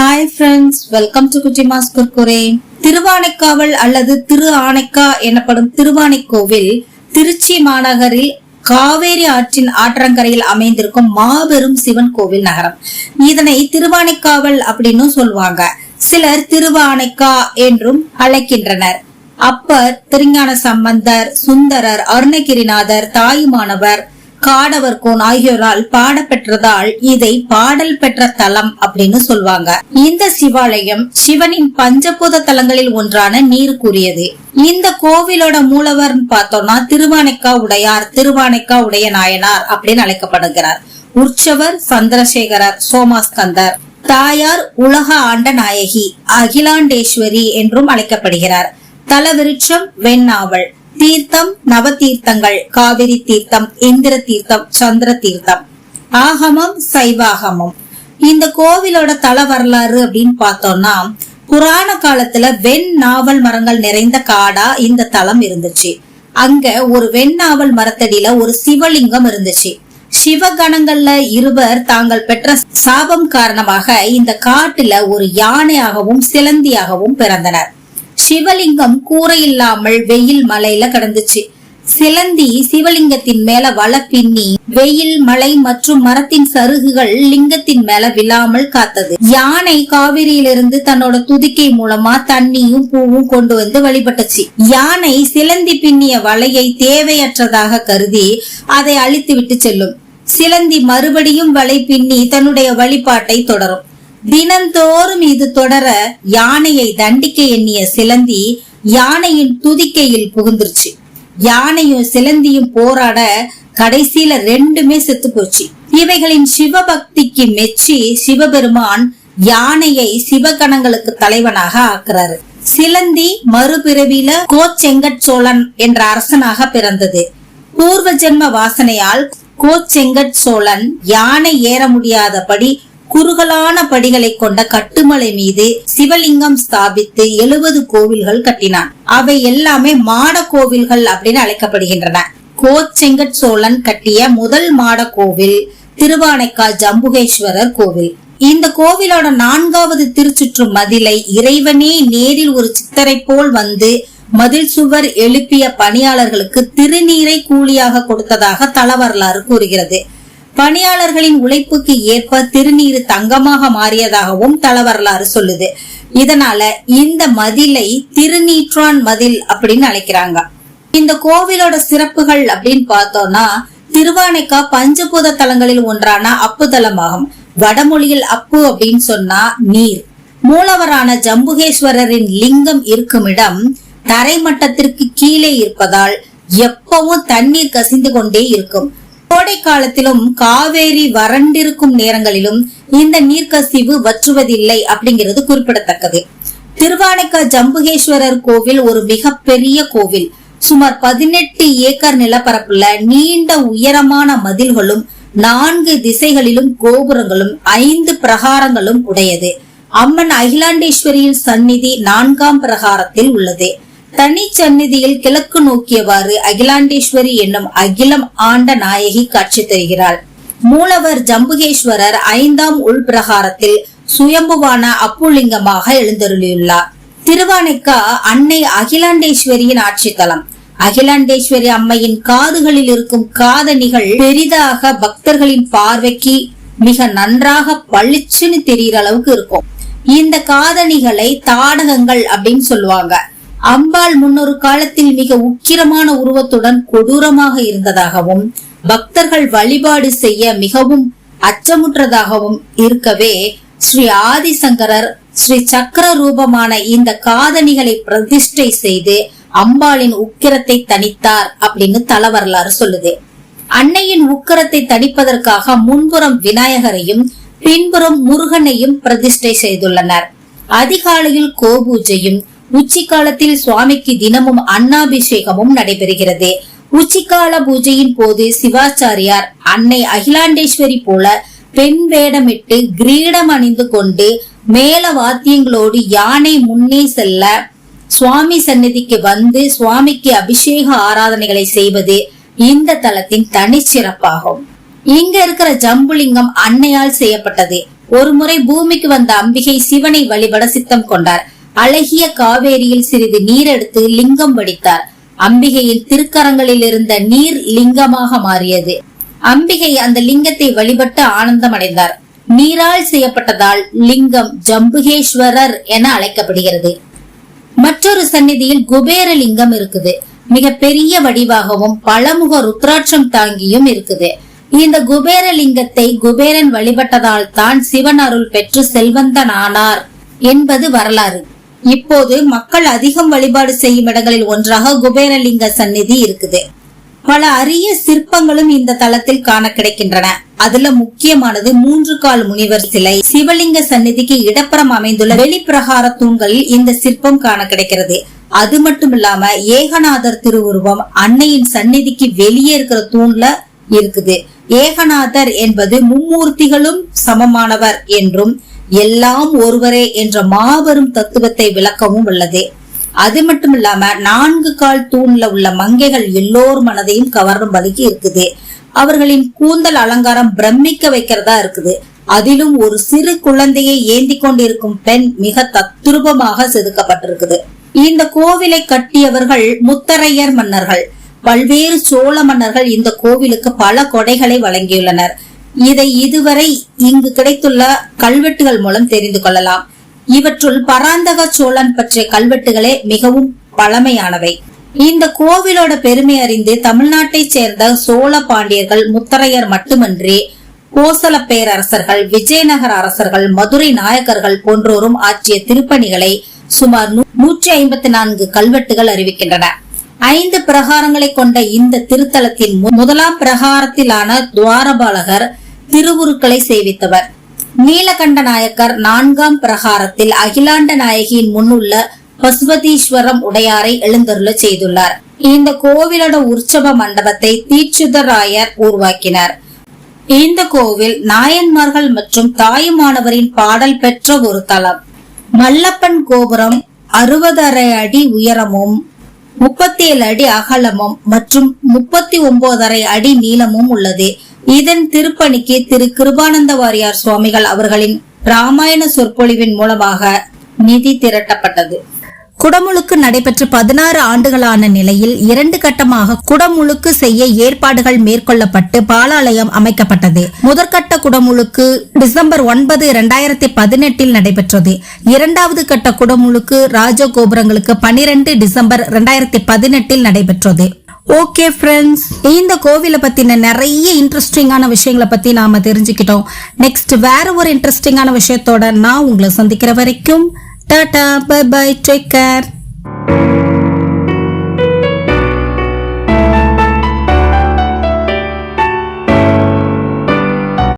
Hi friends, welcome to Kuttimas Kurkure. Thiruvanaikaval அல்லது திரு ஆனைக்கா எனப்படும் திருவானைக்கோவில் திருச்சி மாநகரில் காவேரி ஆற்றின் ஆற்றங்கரையில் அமைந்திருக்கும் மாபெரும் சிவன் கோவில் நகரம். இதனை திருவானைக்காவல் அப்படின்னு சொல்லுவாங்க. சிலர் திருவானைக்கா என்றும் அழைக்கின்றனர். அப்பர், திருஞான சம்பந்தர், சுந்தரர், அருணகிரிநாதர், தாயுமானவர், காடவர்கோன் ஆகியோரால் பாடப்பெற்றதால் இதை பாடல் பெற்ற தலம் அப்படின்னு சொல்வாங்க. இந்த சிவாலயம் சிவனின் பஞ்சபூத தலங்களில் ஒன்றான நீருக்குரியது. இந்த கோவிலோட மூலவர் பார்த்தோம்னா திருவானைக்கா உடையார், திருவானைக்கா உடைய நாயனார் அப்படின்னு அழைக்கப்படுகிறார். உற்சவர் சந்திரசேகரர் சோமாஸ்கந்தர். தாயார் உலக ஆண்ட நாயகி அகிலாண்டேஸ்வரி என்றும் அழைக்கப்படுகிறார். தலவிருட்சம் வெண்ணாவல். தீர்த்தம் நவதீர்த்தங்கள், காவிரி தீர்த்தம், இந்திர தீர்த்தம், சந்திர தீர்த்தம். ஆகமம் சைவாகமம். இந்த கோவிலோட தல வரலாறு அப்படின்னு பார்த்தோம்னா, புராண காலத்துல வெண்ணாவல் மரங்கள் நிறைந்த காடா இந்த தலம் இருந்துச்சு. அங்க ஒரு வெண்ணாவல் மரத்தடியில ஒரு சிவலிங்கம் இருந்துச்சு. சிவகணங்கள்ல இருவர் தாங்கள் பெற்ற சாபம் காரணமாக இந்த காட்டுல ஒரு யானையாகவும் சிலந்தியாகவும் பிறந்தனர். சிவலிங்கம் கூரை இல்லாமல் வெயில் மலையில கிடந்துச்சு. சிலந்தி சிவலிங்கத்தின் மேல வலை பின்னி வெயில் மலை மற்றும் மரத்தின் சருகுகள் லிங்கத்தின் மேல விழாமல் காத்தது. யானை காவிரியிலிருந்து தன்னோட துதிக்கை மூலமா தண்ணியும் பூவும் கொண்டு வந்து வழிபட்டுச்சு. யானை சிலந்தி பின்னிய வலையை தேவையற்றதாக கருதி அதை அழித்து விட்டு செல்லும். சிலந்தி மறுபடியும் வலை பின்னி தன்னுடைய வழிபாட்டை தொடரும். தினந்தோறும் இது தொடர யானையை தண்டிக்க எண்ணிய சிலந்தி யானையின் துதிக்கையில் புகுந்துருச்சு. யானையும் சிலந்தியும் போராட கடைசியில ரெண்டுமே செத்து போச்சு. இவைகளின் சிவபக்திக்கு மெச்சி சிவபெருமான் யானையை சிவகணங்களுக்கு தலைவனாக ஆக்குறாரு. சிலந்தி மறுபிறவில கோச்செங்கட் சோழன் என்ற அரசனாக பிறந்தது. பூர்வ ஜென்ம வாசனையால் கோச்செங்கட் சோழன் யானை ஏற முடியாதபடி குறுகலான படிகளை கொண்ட கட்டுமலை மீது சிவலிங்கம் ஸ்தாபித்து 70 கோவில்கள் கட்டினான். அவை எல்லாமே மாட கோவில்கள் அப்படின்னு அழைக்கப்படுகின்றன. கோச்செங்கட் சோழன் கட்டிய முதல் மாட கோவில் திருவானைக்கா ஜம்புகேஸ்வரர் கோவில். இந்த கோவிலோட 4வது திருச்சுற்று மதிலை இறைவனே நேரில் ஒரு சித்தரை போல் வந்து மதில் சுவர் எழுப்பிய பணியாளர்களுக்கு திருநீரை கூலியாக கொடுத்ததாக தல வரலாறு கூறுகிறது. பணியாளர்களின் உழைப்புக்கு ஏற்ப திருநீரு தங்கமாக மாறியதாகவும் தல வரலாறு சொல்லுது. இதனால இந்த மதிலை திருநீற்றான் மதில் அப்படின்னு அழைக்கிறாங்க. இந்த கோவிலோட சிறப்புகள் அப்படின்னு பார்த்தோம்னா, திருவானைக்கா பஞ்சபூத தலங்களில் ஒன்றான அப்பு தலமாகும். வடமொழியில் அப்பு அப்படின்னு சொன்னா நீர். மூலவரான ஜம்புகேஸ்வரரின் லிங்கம் இருக்கும் இடம் தரைமட்டத்திற்கு கீழே இருப்பதால் எப்பவும் தண்ணீர் கசிந்து கொண்டே இருக்கும். கோடை காலத்திலும் காவேரி வறண்டிருக்கும் நேரங்களிலும் இந்த நீர்க்கசிவு வற்றுவதில்லை அப்படிங்கிறது குறிப்பிடத்தக்கது. திருவானைக்கா ஜம்புகேஸ்வரர் கோவில் ஒரு மிகப்பெரிய கோவில். சுமார் 18 ஏக்கர் நிலப்பரப்புல நீண்ட உயரமான மதில்களும் 4 திசைகளிலும் கோபுரங்களும் 5 பிரகாரங்களும் உடையது. அம்மன் அகிலாண்டேஸ்வரியின் சந்நிதி 4ஆம் பிரகாரத்தில் உள்ளது. தனி சந்நிதியில் கிழக்கு நோக்கியவாறு அகிலாண்டேஸ்வரி என்னும் அகிலம் ஆண்ட நாயகி காட்சி தருகிறாள். மூலவர் ஜம்புகேஸ்வரர் 5ஆம் உள்பிரகாரத்தில் சுயம்புவான அப்புலிங்கமாக எழுந்தருளியுள்ளார். திருவானைக்கா அன்னை அகிலாண்டேஸ்வரியின் ஆட்சி தலம். அகிலாண்டேஸ்வரி அம்மையின் காதுகளில் இருக்கும் காதணிகள் பெரிதாக பக்தர்களின் பார்வைக்கு மிக நன்றாக பளிச்சுன்னு தெரிகிற அளவுக்கு இருக்கும். இந்த காதணிகளை தாடகங்கள் அப்படின்னு சொல்லுவாங்க. அம்பாள் முன்னொரு காலத்தில் மிக உக்கிரமான உருவத்துடன் கொடூரமாக இருந்ததாகவும் பக்தர்கள் வழிபாடு செய்ய மிகவும் அச்சமுற்றதாகவும் இருக்கவே ஸ்ரீ ஆதிசங்கரர் ஸ்ரீ சக்கர ரூபமான இந்த காதணிகளை பிரதிஷ்டை செய்து அம்பாளின் உக்கிரத்தை தணித்தார் அப்படின்னு தல வரலாறு சொல்லுது. அன்னையின் உக்கிரத்தை தணிப்பதற்காக முன்புறம் விநாயகரையும் பின்புறம் முருகனையும் பிரதிஷ்டை செய்துள்ளனர். அதிகாலையில் கோபூஜையும் உச்சி காலத்தில் சுவாமிக்கு தினமும் அன்னாபிஷேகமும் நடைபெறுகிறது. உச்சிக்கால பூஜையின் போது சிவாச்சாரியார் அன்னை அகிலாண்டேஸ்வரி போல பெண் வேடமிட்டு கிரீடம் அணிந்து கொண்டு மேல வாத்தியங்களோடு யானை முன்னே செல்ல சுவாமி சந்நிதிக்கு வந்து சுவாமிக்கு அபிஷேக ஆராதனைகளை செய்வது இந்த தலத்தின் தனிச்சிறப்பாகும். இங்க இருக்கிற ஜம்புலிங்கம் அன்னையால் செய்யப்பட்டது. ஒருமுறை பூமிக்கு வந்த அம்பிகை சிவனை வழிபட சித்தம் கொண்டார். அழகிய காவேரியில் சிறிது நீர் எடுத்து லிங்கம் வடித்தார். அம்பிகையின் திருக்கரங்களில் இருந்த நீர் லிங்கமாக மாறியது. அம்பிகை அந்த லிங்கத்தை வழிபட்டு ஆனந்தம் அடைந்தார். நீரால் செய்யப்பட்டதால் லிங்கம் ஜம்புகேஸ்வரர் என அழைக்கப்படுகிறது. மற்றொரு சந்நிதியில் குபேர லிங்கம் இருக்குது. மிக பெரிய வடிவாகவும் பலமுக ருத்ராட்சம் தாங்கியும் இருக்குது. இந்த குபேர லிங்கத்தை குபேரன் வழிபட்டதால் தான் சிவன் அருள் பெற்று செல்வந்தன் ஆனார் என்பது வரலாறு. இப்போது மக்கள் அதிகம் வழிபாடு செய்யும் இடங்களில் ஒன்றாக குபேரலிங்க சந்நிதி இருக்குது. பல அரிய சிற்பங்களும் இந்த தலத்தில் காண கிடைக்கின்றன. அதுல முக்கியமானது 3 கால் முனிவர் சிலை. சிவலிங்க சந்நிதிக்கு இடப்புறம் அமைந்துள்ள வெளிப்பிரகார தூண்களில் இந்த சிற்பம் காண கிடைக்கிறது. அது மட்டும் இல்லாம ஏகநாதர் திருவுருவம் அன்னையின் சந்நிதிக்கு வெளியே இருக்கிற தூண்ல இருக்குது. ஏகநாதர் என்பது மும்மூர்த்திகளும் சமமானவர் என்றும் எல்லாம் ஒருவரே என்ற மாபெரும் தத்துவத்தை விளக்கவும் உள்ளது. அது மட்டும் இல்லாம 4 கால் தூண்ல உள்ள மங்கைகள் எல்லோர் மனதையும் கவரும்படிக்கு இருக்குது. அவர்களின் கூந்தல் அலங்காரம் பிரமிக்க வைக்கிறதா இருக்குது. அதிலும் ஒரு சிறு குழந்தையை ஏந்தி கொண்டிருக்கும் பெண் மிக தத்ரூபமாக செதுக்கப்பட்டிருக்குது. இந்த கோவிலை கட்டியவர்கள் முத்தரையர் மன்னர்கள். பல்வேறு சோழ மன்னர்கள் இந்த கோவிலுக்கு பல கொடைகளை வழங்கியுள்ளனர். இதை இதுவரை இங்கு கிடைத்துள்ள கல்வெட்டுகள் மூலம் தெரிந்து கொள்ளலாம். இவற்றுள் பராந்தக சோழன் பற்றிய கல்வெட்டுகளே மிகவும் பழமையானவை. இந்த கோவிலோட பெருமை அறிந்து தமிழ்நாட்டை சேர்ந்த சோழ பாண்டியர்கள், முத்தரையர் மட்டுமன்றி கோசல பேரரசர்கள், விஜயநகர அரசர்கள், மதுரை நாயக்கர்கள் போன்றோரும் ஆற்றிய திருப்பணிகளை சுமார் 154 கல்வெட்டுகள் அறிவிக்கின்றன. 5 பிரகாரங்களை கொண்ட இந்த திருத்தலத்தின் முதலாம் பிரகாரத்திலான துவாரபாலகர் திருவுருக்களை சேவித்தவர். நீலகண்ட நாயக்கர் 4ஆம் பிரகாரத்தில் அகிலாண்ட நாயகியின் முன்னுள்ள பசுபதீஸ்வரம் உடையாரை எழுந்தருள செய்துள்ளார். இந்த கோவிலோட உற்சவ மண்டபத்தை தீட்சிதராயர் உருவாக்கினார். இந்த கோவில் நாயன்மார்கள் மற்றும் தாயுமானவரின் பாடல் பெற்ற ஒரு தலம். மல்லப்பன் கோபுரம் 60.5 அடி உயரமும் 37 அடி அகலமும் மற்றும் 39.5 அடி நீளமும் உள்ளது. இதன் திருப்பணிக்கு திரு கிருபானந்த வாரியார் சுவாமிகள் அவர்களின் ராமாயண சொற்பொழிவின் மூலமாக நிதி திரட்டப்பட்டது. குடமுழுக்கு நடைபெற்று 16 ஆண்டுகளான நிலையில் 2 கட்டமாக குடமுழுக்கு செய்ய ஏற்பாடுகள் மேற்கொள்ளப்பட்டு பாலாலயம் அமைக்கப்பட்டது. முதற்கட்ட குடமுழுக்கு டிசம்பர் 9, 2018 நடைபெற்றது. 2வது கட்ட குடமுழுக்கு ராஜகோபுரங்களுக்கு 12 டிசம்பர் 2018 நடைபெற்றது. ஓகே ஃப்ரெண்ட்ஸ், இந்த கோவிலை பத்தின நிறைய இன்ட்ரெஸ்டிங்கான விஷயங்களை பத்தி நாம தெரிஞ்சுக்கிட்டோம். நெக்ஸ்ட் வேற ஒரு இன்ட்ரெஸ்டிங்கான விஷயத்தோட நான் உங்களை சந்திக்கிற வரைக்கும் tata, bye bye, take care.